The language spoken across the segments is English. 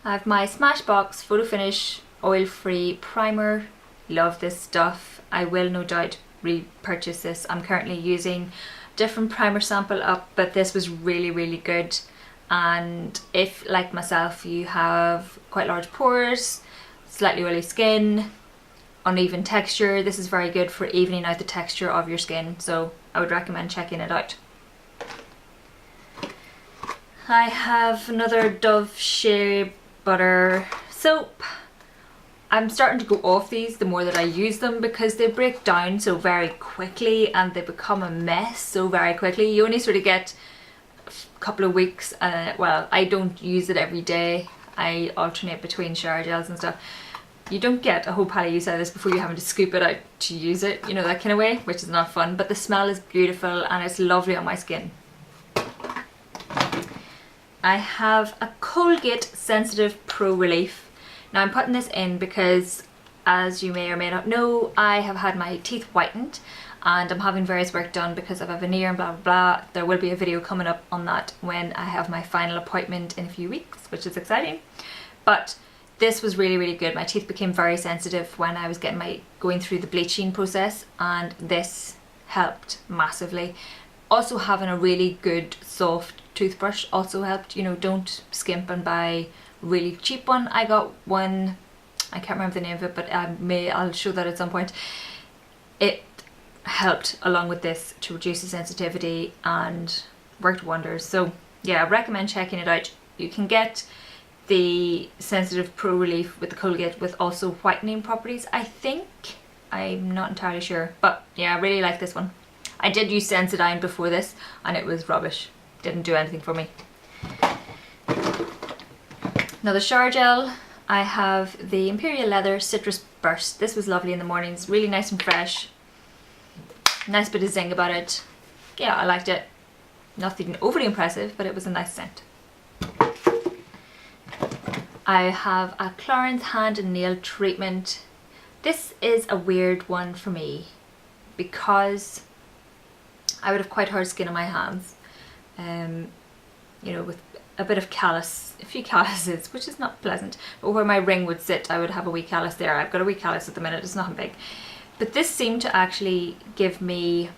I have my Smashbox Photo Finish Oil Free Primer. Love this stuff. I will no doubt repurchase this. I'm currently using different primer sample up, but this was really good. And if, like myself, you have quite large pores, slightly oily skin, uneven texture, this is very good for evening out the texture of your skin, so I would recommend checking it out. I have another Dove Shea Butter soap. I'm starting to go off these the more that I use them because they break down so very quickly and they become a mess so very quickly. You only sort of get a couple of weeks, well, I don't use it every day. I alternate between shower gels and stuff. You don't get a whole pile of use out of this before you're having to scoop it out to use it, you know, that kind of way, which is not fun, but the smell is beautiful and it's lovely on my skin. I have a Colgate Sensitive Pro Relief. Now I'm putting this in because, as you may or may not know, I have had my teeth whitened and I'm having various work done because of a veneer and blah blah blah. There will be a video coming up on that when I have my final appointment in a few weeks, which is exciting. But this was really good. My teeth became very sensitive when I was going through the bleaching process, and this helped massively. Also having a really good soft toothbrush also helped. You know, don't skimp and buy a really cheap one. I got one, I can't remember the name of it, but I'll show that at some point. It helped along with this to reduce the sensitivity and worked wonders. So yeah, I recommend checking it out. You can get the Sensitive Pro Relief with the Colgate with also whitening properties, I think. I'm not entirely sure, but yeah, I really like this one. I did use Sensodyne before this and it was rubbish. Didn't do anything for me. Now the shower gel, I have the Imperial Leather Citrus Burst. This was lovely in the mornings, really nice and fresh. Nice bit of zing about it. Yeah, I liked it. Nothing overly impressive, but it was a nice scent. I have a Clarins Hand and Nail Treatment. This is a weird one for me because I would have quite hard skin on my hands. You know, with a bit of a few calluses, which is not pleasant. But where my ring would sit, I would have a wee callus there. I've got a wee callus at the minute, it's nothing big. But this seemed to actually give me,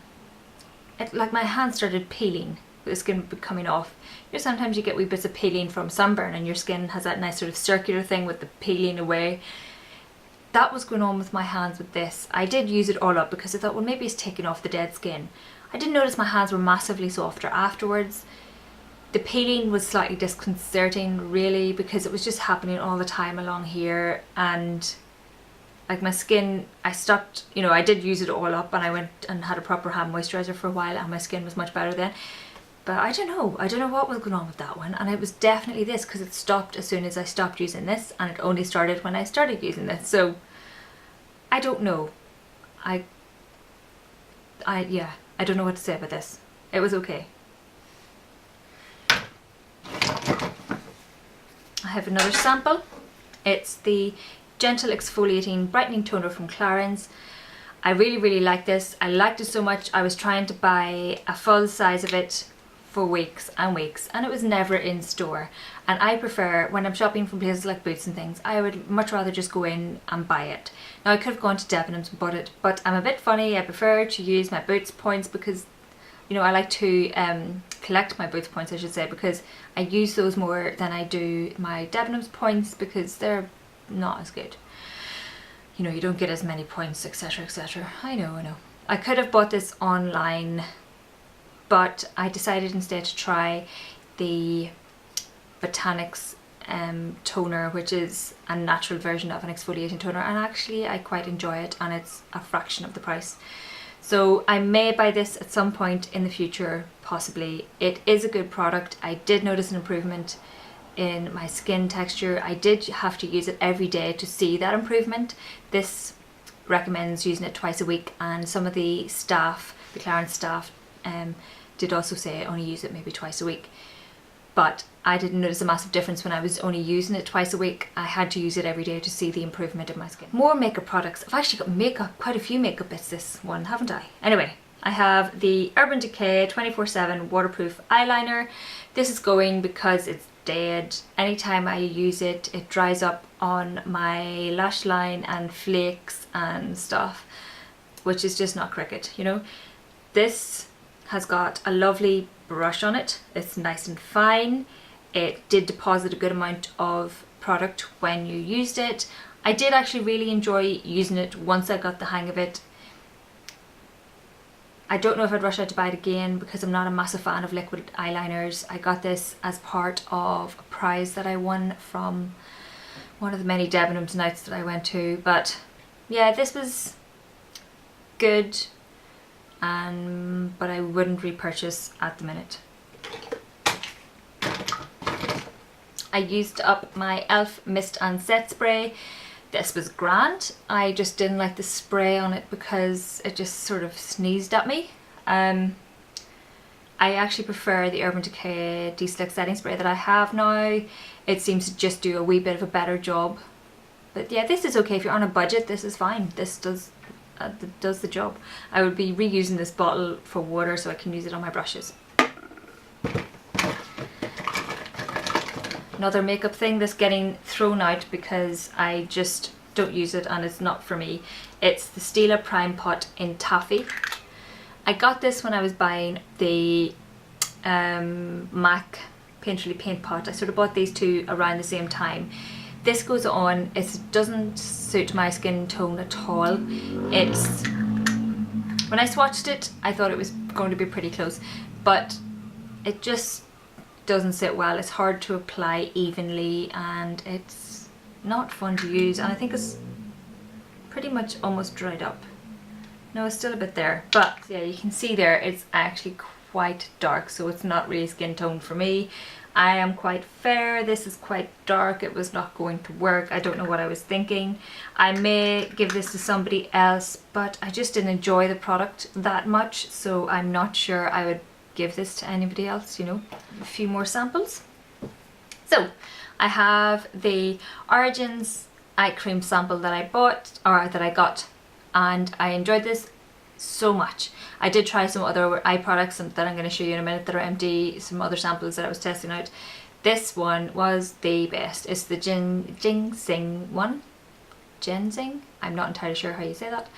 like my hand started peeling, the skin coming off. You know, sometimes you get wee bits of peeling from sunburn and your skin has that nice sort of circular thing with the peeling away. That was going on with my hands with this. I did use it all up because I thought, well, maybe it's taking off the dead skin. I didn't notice my hands were massively softer afterwards. The peeling was slightly disconcerting really because it was just happening all the time along here, and like my skin, I stopped, you know, I did use it all up and I went and had a proper hand moisturizer for a while and my skin was much better then. But I don't know what was going on with that one, and it was definitely this because it stopped as soon as I stopped using this, and it only started when I started using this. So I don't know. Yeah, I don't know what to say about this. It was okay. I have another sample. It's the Gentle Exfoliating Brightening Toner from Clarins. I really like this. I liked it so much I was trying to buy a full size of it for weeks and weeks, and it was never in store. And I prefer, when I'm shopping from places like Boots and things, I would much rather just go in and buy it. Now I could have gone to Debenhams and bought it, but I'm a bit funny. I prefer to use my Boots points because, you know, I like to collect my Boots points, I should say, because I use those more than I do my Debenhams points because they're not as good. You know, you don't get as many points, etc, etc. I know. I could have bought this online, but I decided instead to try the Botanics toner, which is a natural version of an exfoliating toner, and actually I quite enjoy it, and it's a fraction of the price. So I may buy this at some point in the future, possibly. It is a good product. I did notice an improvement in my skin texture. I did have to use it every day to see that improvement. This recommends using it twice a week, and some of the staff, the Clarins staff, did also say only use it maybe twice a week. But I didn't notice a massive difference when I was only using it twice a week. I had to use it every day to see the improvement in my skin. More makeup products. I've actually got makeup, quite a few makeup bits this one, haven't I? Anyway, I have the Urban Decay 24/7 waterproof eyeliner. This is going because it's dead. Anytime I use it, it dries up on my lash line and flakes and stuff, which is just not cricket, you know. This has got a lovely brush on it. It's nice and fine. It did deposit a good amount of product when you used it. I did actually really enjoy using it once I got the hang of it. I don't know if I'd rush out to buy it again because I'm not a massive fan of liquid eyeliners. I got this as part of a prize that I won from one of the many Debenhams nights that I went to. But yeah, this was good, but I wouldn't repurchase at the minute. I used up my e.l.f. Mist and Set Spray. This was grand. I just didn't like the spray on it because it just sort of sneezed at me. I actually prefer the Urban Decay De-Slick Setting Spray that I have now. It seems to just do a wee bit of a better job. But yeah, this is okay. If you're on a budget, this is fine. This does the job. I would be reusing this bottle for water so I can use it on my brushes. Another makeup thing that's getting thrown out because I just don't use it and it's not for me. It's the Stila Prime Pot in Taffy. I got this when I was buying the MAC Painterly Paint Pot. I sort of bought these two around the same time. This goes on, it doesn't suit my skin tone at all. It's, when I swatched it, I thought it was going to be pretty close, but it just doesn't sit well. It's hard to apply evenly and it's not fun to use, and I think it's pretty much almost dried up. No, it's still a bit there, but yeah, you can see there it's actually quite dark, so it's not really skin tone for me. I am quite fair, this is quite dark, it was not going to work. I don't know what I was thinking. I may give this to somebody else, but I just didn't enjoy the product that much, so I'm not sure I would give this to anybody else, you know. A few more samples. So I have the Origins eye cream sample that I bought, or that I got, and I enjoyed this so much. I did try some other eye products that I'm going to show you in a minute that are empty, some other samples that I was testing out. This one was the best. It's the ginseng one. Ginseng? I'm not entirely sure how you say that.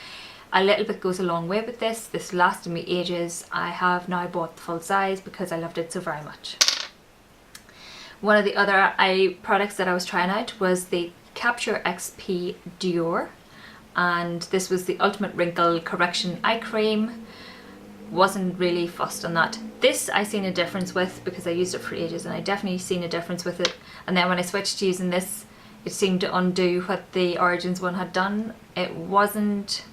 A little bit goes a long way with this. This lasted me ages. I have now bought the full size because I loved it so very much. One of the other eye products that I was trying out was the Capture XP Dior, and this was the Ultimate Wrinkle Correction Eye Cream. Wasn't really fussed on that. This I seen a difference with because I used it for ages, and I definitely seen a difference with it. And then when I switched to using this, it seemed to undo what the Origins one had done. It wasn't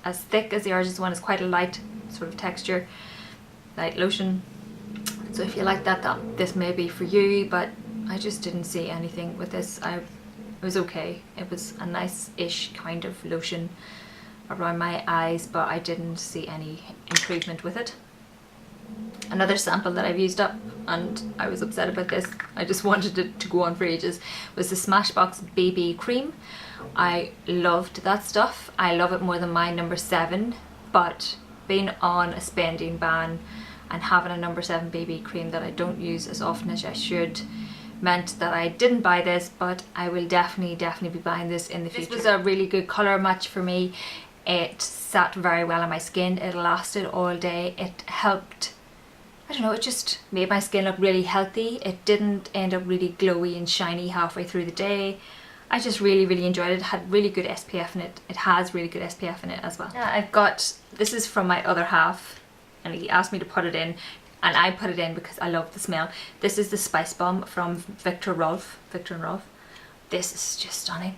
as thick as the Origins one. It's quite a light sort of texture, light lotion. So if you like that, this may be for you, but I just didn't see anything with this. It was okay. It was a nice-ish kind of lotion around my eyes, but I didn't see any improvement with it. Another sample that I've used up, and I was upset about this, I just wanted it to go on for ages, was the Smashbox BB Cream. I loved that stuff. I love it more than my number 7, but being on a spending ban and having a number 7 BB cream that I don't use as often as I should meant that I didn't buy this, but I will definitely be buying this in the future. This was a really good colour match for me. It sat very well on my skin, it lasted all day, it helped, I don't know, it just made my skin look really healthy. It didn't end up really glowy and shiny halfway through the day. I just really enjoyed it. It had really good SPF in it. It has really good SPF in it as well. Yeah, I've got, this is from my other half, and he asked me to put it in, and I put it in because I love the smell. This is the Spice Bomb from Victor and Rolf. This is just stunning.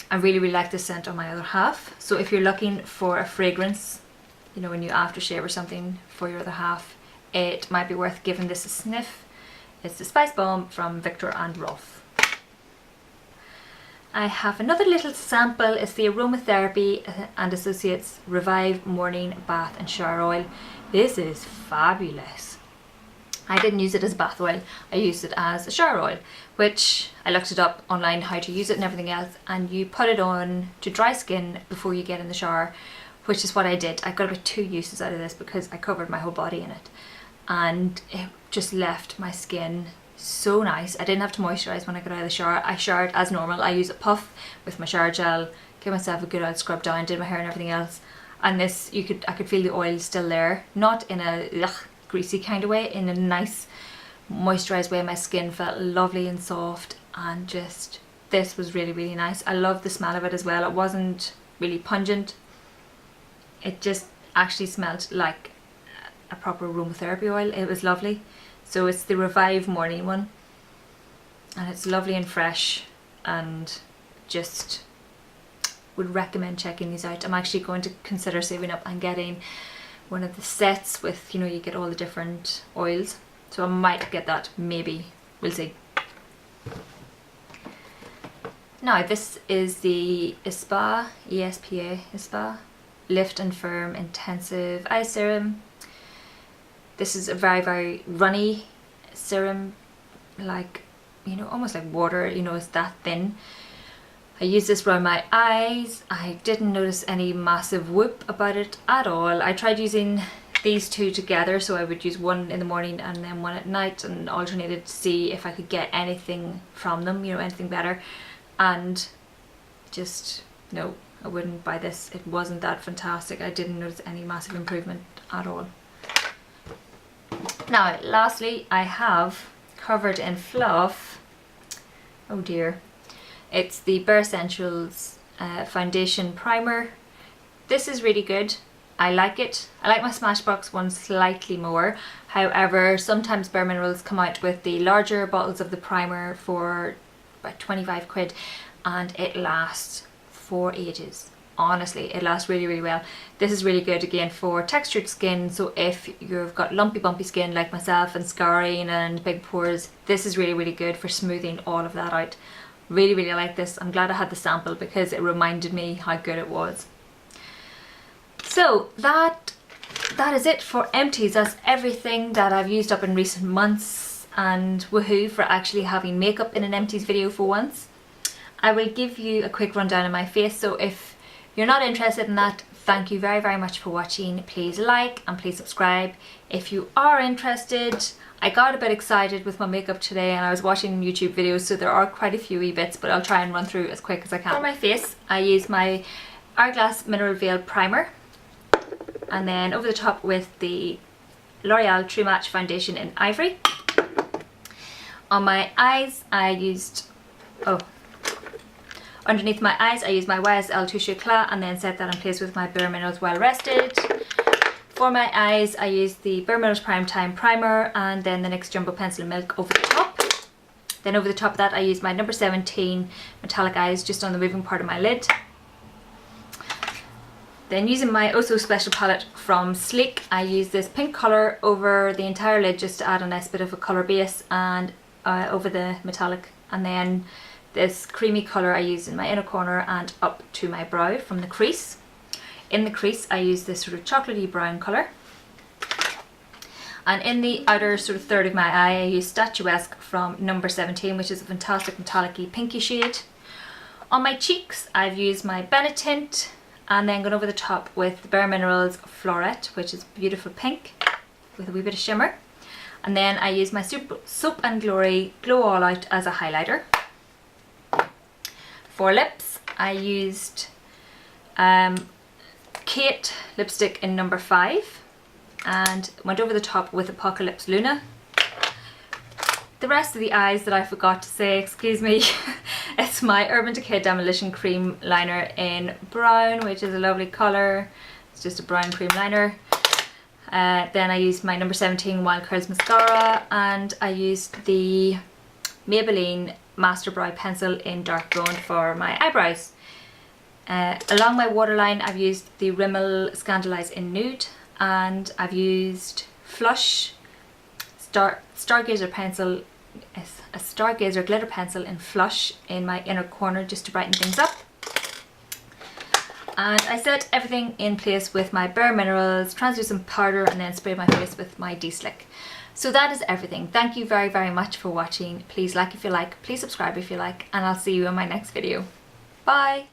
I really like the scent on my other half. So if you're looking for a fragrance, you know, when you aftershave or something for your other half, it might be worth giving this a sniff. It's the Spice Bomb from Victor and Rolf. I have another little sample. It's the Aromatherapy and Associates Revive Morning Bath and Shower Oil. This is fabulous. I didn't use it as a bath oil, I used it as a shower oil, which I looked it up online how to use it and everything else, and you put it on to dry skin before you get in the shower, which is what I did. I got about 2 uses out of this because I covered my whole body in it, and it just left my skin so nice. I didn't have to moisturise when I got out of the shower. I showered as normal. I used a puff with my shower gel, gave myself a good old scrub down, did my hair and everything else. And this, I could feel the oil still there, not in a greasy kind of way, in a nice moisturised way. My skin felt lovely and soft, and just, this was really, really nice. I love the smell of it as well. It wasn't really pungent. It just actually smelled like a proper aromatherapy oil. It was lovely. So it's the Revive Morning one, and it's lovely and fresh, and just would recommend checking these out. I'm actually going to consider saving up and getting one of the sets with, you know, you get all the different oils. So I might get that, maybe, we'll see. Now this is the ISPA Lift and Firm Intensive Eye Serum. This is a very, very runny serum, like, you know, almost like water, you know, it's that thin. I use this around my eyes. I didn't notice any massive whoop about it at all. I tried using these two together, so I would use one in the morning and then one at night, and alternated to see if I could get anything from them, you know, anything better. And just, no, I wouldn't buy this. It wasn't that fantastic. I didn't notice any massive improvement at all. Now, lastly, I have covered in fluff, oh dear, it's the Bare Essentials Foundation Primer. This is really good. I like it. I like my Smashbox one slightly more. However, sometimes Bare Minerals come out with the larger bottles of the primer for about 25 quid, and it lasts for ages. Honestly, it lasts really, really well. This is really good again for textured skin, so if you've got lumpy bumpy skin like myself and scarring and big pores, this is really, really good for smoothing all of that out. Really, really like this. I'm glad I had the sample because it reminded me how good it was. So that is it for Empties. That's everything that I've used up in recent months, and woohoo for actually having makeup in an Empties video for once. I will give you a quick rundown of my face, so if you're not interested in that, thank you very, very much for watching. Please like and please subscribe. If you are interested, I got a bit excited with my makeup today and I was watching YouTube videos, so there are quite a few wee bits, but I'll try and run through as quick as I can. For my face, I use my Hourglass Mineral Veil Primer, and then over the top with the L'Oreal True Match Foundation in Ivory. On my eyes, I used, underneath my eyes, I used my YSL Touche Eclat and then set that in place with my Bare Minerals Well Rested. For my eyes, I used the Bare Minerals Prime Time Primer and then the NYX Jumbo Pencil and Milk over the top. Then over the top of that, I used my number 17 Metallic Eyes just on the moving part of my lid. Then using my Oh So Special palette from Sleek, I used this pink colour over the entire lid just to add a nice bit of a colour base, and over the metallic, and then this creamy colour I used in my inner corner and up to my brow from the crease. In the crease I used this sort of chocolatey brown colour, and in the outer sort of third of my eye I used Statuesque from number 17, which is a fantastic metallic-y pinky shade. On my cheeks I've used my Bennett tint, and then gone over the top with the Bare Minerals Florette, which is beautiful pink with a wee bit of shimmer. And then I used my Soap and Glory Glow All Out as a highlighter. For lips, I used Kate lipstick in number 5 and went over the top with Apocalypse Luna. The rest of the eyes that I forgot to say, excuse me, it's my Urban Decay Demolition Cream Liner in brown, which is a lovely colour. It's just a brown cream liner. Then I used my number 17 Wild Curls Mascara, and I used the Maybelline Master Brow Pencil in dark brown for my eyebrows. Along my waterline I've used the Rimmel Scandalise in nude, and I've used Flush Stargazer pencil, a Stargazer glitter pencil in Flush in my inner corner just to brighten things up. And I set everything in place with my Bare Minerals translucent powder and then sprayed my face with my De-Slick. So that is everything. Thank you very, very much for watching. Please like if you like, please subscribe if you like, and I'll see you in my next video. Bye!